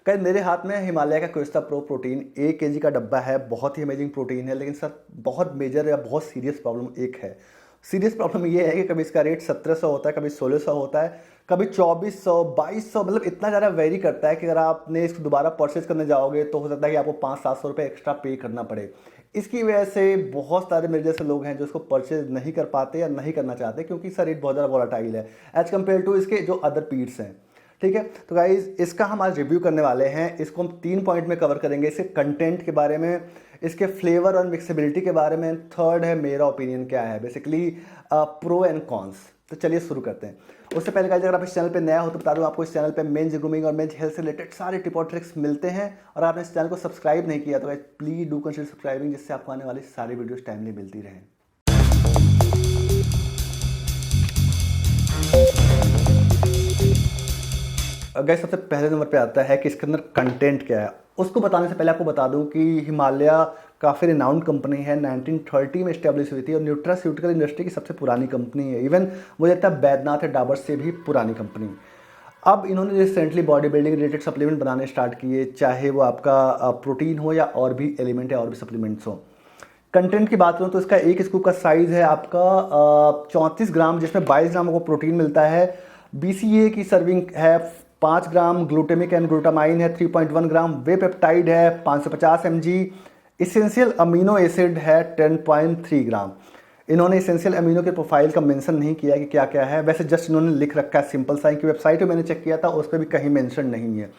Guys मेरे हाथ में हिमालय का क्विस्टा प्रो प्रोटीन 1 kg का डब्बा है। बहुत ही अमेजिंग प्रोटीन है, लेकिन सर बहुत मेजर या बहुत सीरियस प्रॉब्लम एक है। सीरियस प्रॉब्लम ये है कि कभी इसका रेट 1700 होता है, कभी 1600 होता है, कभी 2400 2200, मतलब इतना ज़्यादा वेरी करता है कि अगर आपने इसको दोबारा परचेज करने जाओगे तो हो सकता है कि आपको 500-700 रुपये एक्स्ट्रा पे करना पड़े। इसकी वजह से बहुत सारे मेरे जैसे लोग हैं जो इसको परचेज नहीं कर पाते या नहीं करना चाहते, क्योंकि इसका रेट बहुत ज़्यादा वॉलेटाइल है एज़ कम्पेयर टू इसके जो अदर पीड्स हैं। ठीक है, तो गाइज इसका हम आज रिव्यू करने वाले हैं। इसको हम 3 पॉइंट में कवर करेंगे, इसके कंटेंट के बारे में, इसके फ्लेवर और मिक्सेबिलिटी के बारे में, थर्ड है मेरा ओपिनियन क्या है, बेसिकली प्रो एंड कॉन्स। तो चलिए शुरू करते हैं। उससे पहले गाइज अगर आप इस चैनल पे नया हो तो बता दूं आपको, इस चैनल पे मेंस ग्रूमिंग और मेंस हेल्थ से रिलेटेड सारे टिप और ट्रिक्स मिलते हैं। और आपने इस चैनल को सब्सक्राइब नहीं किया तो guys please do consider subscribing, जिससे आपको आने वाली सारी वीडियोस टाइमली मिलती रहें। गाइस सबसे पहले नंबर पे आता है कि इसके अंदर कंटेंट क्या है। उसको बताने से पहले आपको बता दूं कि हिमालय काफ़ी रिनाउंड कंपनी है, 1930 में इस्टेब्लिश हुई थी और न्यूट्रास्यूटिकल इंडस्ट्री की सबसे पुरानी कंपनी है। इवन मुझे लगता है बैद्यनाथ या डाबर से भी पुरानी कंपनी। अब इन्होंने recently body building related supplement बनाने स्टार्ट किए, चाहे वो आपका प्रोटीन हो या और भी एलिमेंट या और भी सप्लीमेंट्स हो। कंटेंट की बात करूँ तो इसका एक स्कूप का साइज़ है आपका 34 ग्राम, जिसमें 22 ग्राम को प्रोटीन मिलता है। BCA की सर्विंग है 5 ग्राम, ग्लूटामिक एंड ग्लूटामाइन है 3.1 ग्राम, वे पेप्टाइड है 550 mg, इसेंशियल अमीनो एसिड है 10.3 ग्राम। इन्होंने इसेंशियल अमीनो के प्रोफाइल का मेंशन नहीं किया कि क्या क्या है, वैसे जस्ट इन्होंने लिख रखा है सिंपल सा, की वेबसाइट पे मैंने चेक किया था उस पर भी कहीं मेंशन नहीं है।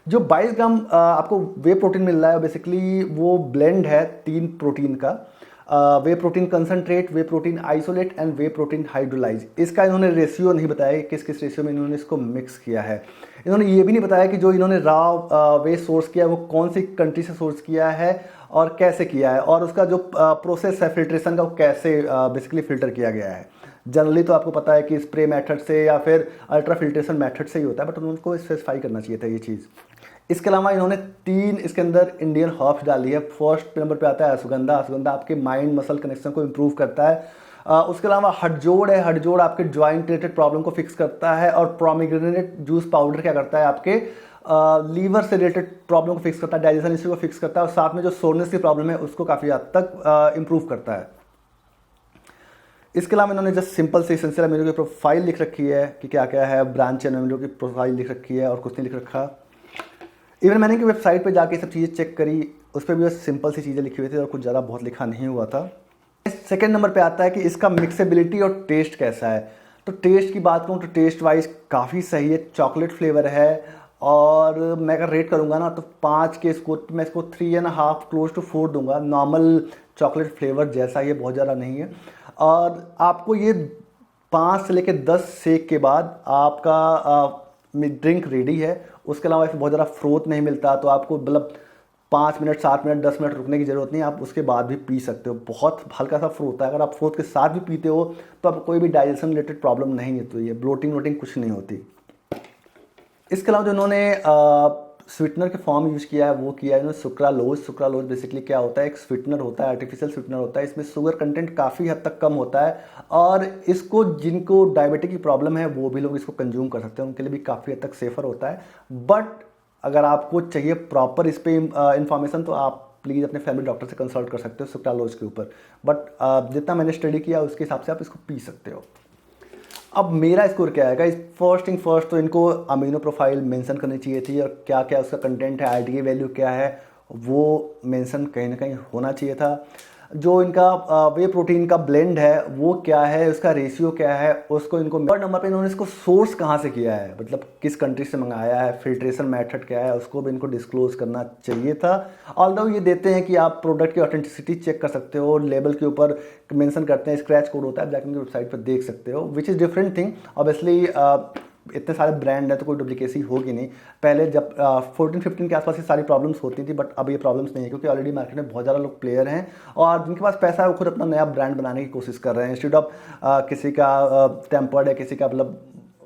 जो 22 ग्राम आपको वे प्रोटीन मिल रहा है, बेसिकली वो ब्लेंड है 3 प्रोटीन का, whey protein concentrate, whey protein isolate and whey protein hydrolyse. इसका इन्होंने रेशियो नहीं बताया कि किस किस रेशियो में इन्होंने इसको मिक्स किया है। इन्होंने ये भी नहीं बताया कि जो इन्होंने रॉ वे सोर्स किया है वो कौन सी कंट्री से सोर्स किया है और कैसे किया है, और उसका जो प्रोसेस है फिल्ट्रेशन का वो कैसे बेसिकली फ़िल्टर किया गया है। जनरली तो आपको पता है कि स्प्रे मेथड से या फिर अल्ट्रा फिल्ट्रेशन मेथड से ही होता है, बट उनको स्पेसिफाई करना चाहिए था ये चीज़। इसके अलावा इन्होंने 3 इसके अंदर इंडियन हर्ब्स डाली है। फर्स्ट नंबर पे आता है अश्वगंधा। अश्वगंधा आपके माइंड मसल कनेक्शन को इम्प्रूव करता है। उसके अलावा हटजोड़ है, हटजोड़ आपके ज्वाइंट रिलेटेड प्रॉब्लम को फिक्स करता है। और प्रोमिग्रेनेट जूस पाउडर क्या करता है, आपके लीवर से रिलेटेड प्रॉब्लम को फिक्स करता है, डाइजेशन इश्यू को फिक्स करता है, और साथ में जो सोरनेस की प्रॉब्लम है उसको काफ़ी हद तक इम्प्रूव करता है। इसके अलावा इन्होंने जस्ट सिंपल से एसेंशियल अमीनो की प्रोफाइल लिख रखी है कि क्या क्या है, ब्रांच एंड अमीनो की प्रोफाइल लिख रखी है, और कुछ नहीं लिख रखा। इवन मैंने कि वेबसाइट पे जाके सब चीज़ें चेक करी, उस पर भी बस सिंपल सी चीज़ें लिखी हुई थी और कुछ ज़्यादा बहुत लिखा नहीं हुआ था। सेकेंड नंबर पे आता है कि इसका मिक्सेबिलिटी और टेस्ट कैसा है। तो टेस्ट की बात करूँ तो टेस्ट वाइज काफ़ी सही है, चॉकलेट फ्लेवर है। और मैं अगर रेट करूँगा ना तो 5 के स्कोर मैं इसको 3.5 क्लोज टू 4 दूंगा। नॉर्मल चॉकलेट फ्लेवर जैसा ये बहुत ज़्यादा नहीं है। और आपको ये 5 से लेकर 10 सेक के बाद आपका ड्रिंक रेडी है। उसके अलावा इसमें बहुत ज़्यादा फ्रोथ नहीं मिलता, तो आपको मतलब 5 मिनट 7 मिनट 10 मिनट रुकने की ज़रूरत नहीं है, आप उसके बाद भी पी सकते हो। बहुत हल्का सा फ्रोथ है, अगर आप फ्रोथ के साथ भी पीते हो तो आपको कोई भी डाइजेशन रिलेटेड प्रॉब्लम नहीं है, तो ये ब्लोटिंग वोटिंग कुछ नहीं होती। इसके अलावा जो उन्होंने स्वीटनर के फॉर्म यूज़ किया है वो किया है इन्होंने सुक्रालोज। सुक्रालोज बेसिकली क्या होता है, एक स्वीटनर होता है, आर्टिफिशियल स्वीटनर होता है। इसमें शुगर कंटेंट काफ़ी हद तक कम होता है, और इसको जिनको डायबिटिक की प्रॉब्लम है वो भी लोग इसको कंज्यूम कर सकते हैं, उनके लिए भी काफ़ी हद तक सेफ़र होता है। बट अगर आपको चाहिए प्रॉपर इस पर इंफॉर्मेशन तो आप प्लीज़ अपने फैमिली डॉक्टर से कंसल्ट कर सकते हो सुक्रालोज के ऊपर। बट जितना मैंने स्टडी किया उसके हिसाब से आप इसको पी सकते हो। अब मेरा स्कोर क्या है गाइस, फर्स्ट थिंग फर्स्ट तो इनको अमीनो प्रोफाइल मेंशन करनी चाहिए थी, और क्या क्या उसका कंटेंट है, आईडीए वैल्यू क्या है वो मेंशन कहीं ना कहीं होना चाहिए था। जो इनका वे प्रोटीन का ब्लेंड है वो क्या है, उसका रेशियो क्या है, उसको इनको थर्ड नंबर पे इन्होंने इसको सोर्स कहाँ से किया है, मतलब किस कंट्री से मंगाया है, फिल्ट्रेशन मेथड क्या है, उसको भी इनको डिस्क्लोज करना चाहिए था। ऑल्दो ये देते हैं कि आप प्रोडक्ट की ऑथेंटिसिटी चेक कर सकते हो, लेबल के ऊपर मेंशन करते हैं, स्क्रैच कोड होता है, जाकर उनकी वेबसाइट पर देख सकते हो, which is different thing. Obviously इतने सारे ब्रांड है तो कोई डुप्लीकेसी होगी नहीं। पहले जब 14-15 के आसपास ये सारी प्रॉब्लम्स होती थी, बट अब ये प्रॉब्लम्स नहीं है, क्योंकि ऑलरेडी मार्केट में बहुत ज़्यादा लोग प्लेयर हैं और जिनके पास पैसा है वो खुद अपना नया ब्रांड बनाने की कोशिश कर रहे हैं, इंस्टेड ऑफ किसी का टेम्पर्ड है, किसी का मतलब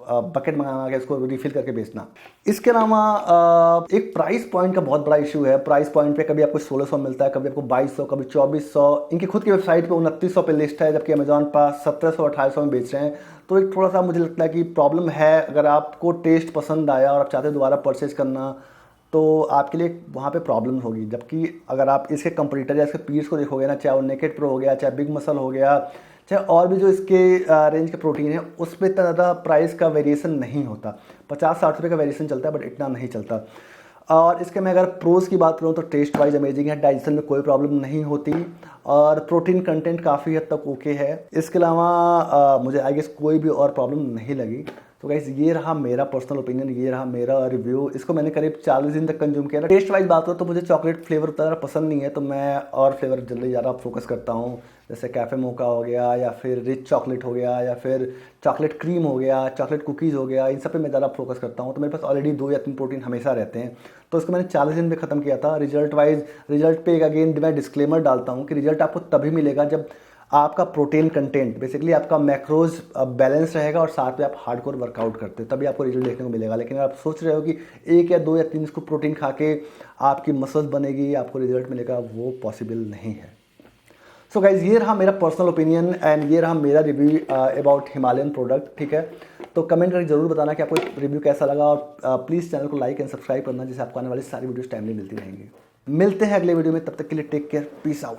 बकेट मंगा के इसको रिफिल करके बेचना। इसके अलावा एक प्राइस पॉइंट का बहुत बड़ा इशू है। प्राइस पॉइंट पे कभी आपको 1600 मिलता है, कभी आपको 2200, कभी 2400। इनकी खुद की वेबसाइट पे 2900 पे लिस्ट है, जबकि अमेजॉन पर 1700-1800 में बेच रहे हैं। तो एक थोड़ा सा मुझे लगता है कि प्रॉब्लम है। अगर आपको टेस्ट पसंद आया और आप चाहते हो दोबारा परचेज करना तो आपके लिए वहाँ पे प्रॉब्लम होगी। जबकि अगर आप इसके कंपटीटर या इसके पीर्स को देखोगे ना, चाहे वो नेकेड प्रो हो गया, चाहे बिग मसल हो गया, चाहे और भी जो इसके रेंज के प्रोटीन है, उस पर इतना ज़्यादा प्राइस का वेरिएशन नहीं होता। 50-60 रुपये का वेरिएशन चलता है, बट इतना नहीं चलता। और इसके मैं अगर प्रोज़ की बात करूँ तो टेस्ट वाइज अमेजिंग है, डाइजेशन में कोई प्रॉब्लम नहीं होती, और प्रोटीन कंटेंट काफ़ी हद तक ओके है। इसके अलावा मुझे आई गेस कोई भी और प्रॉब्लम नहीं लगी। तो गाइस ये रहा मेरा पर्सनल ओपिनियन, ये रहा मेरा रिव्यू। इसको मैंने करीब 40 दिन तक कंज्यूम किया। टेस्ट वाइज बात करूँ तो मुझे चॉकलेट फ्लेवर उतना पसंद नहीं है, तो मैं और फ्लेवर जल्दी ज़्यादा फोकस करता हूँ, जैसे कैफ़े मोका हो गया, या फिर रिच चॉकलेट हो गया, या फिर चॉकलेट क्रीम हो गया, चॉकलेट कुकीज़ हो गया। इन सब पे मैं ज़्यादा फोकस करता हूँ। तो मेरे पास ऑलरेडी 2 या 3 प्रोटीन हमेशा रहते हैं, तो इसको मैंने 40 दिन में ख़त्म किया था। रिजल्ट पे अगेन मैं डिस्क्लेमर डालता हूँ कि रिजल्ट आपको तभी मिलेगा जब आपका प्रोटीन कंटेंट, बेसिकली आपका मैक्रोज बैलेंस रहेगा, और साथ में आप हार्डकोर वर्कआउट करते हो, तभी आपको रिजल्ट देखने को मिलेगा। लेकिन अगर आप सोच रहे हो कि 1 या 2 या 3 स्कूप प्रोटीन खा के आपकी मसल्स बनेगी, आपको रिजल्ट मिलेगा, वो पॉसिबल नहीं है। सो गाइज ये रहा मेरा पर्सनल ओपिनियन एंड ये रहा मेरा रिव्यू अबाउट हिमालयन प्रोडक्ट। ठीक है, तो कमेंट करके जरूर बताना कि आपको रिव्यू कैसा लगा, और प्लीज़ चैनल को लाइक एंड सब्सक्राइब करना, जिससे आपको आने वाली सारी वीडियोस टाइमली मिलती रहेंगी। मिलते हैं अगले वीडियो में, तब तक के लिए टेक केयर, पीस आउट।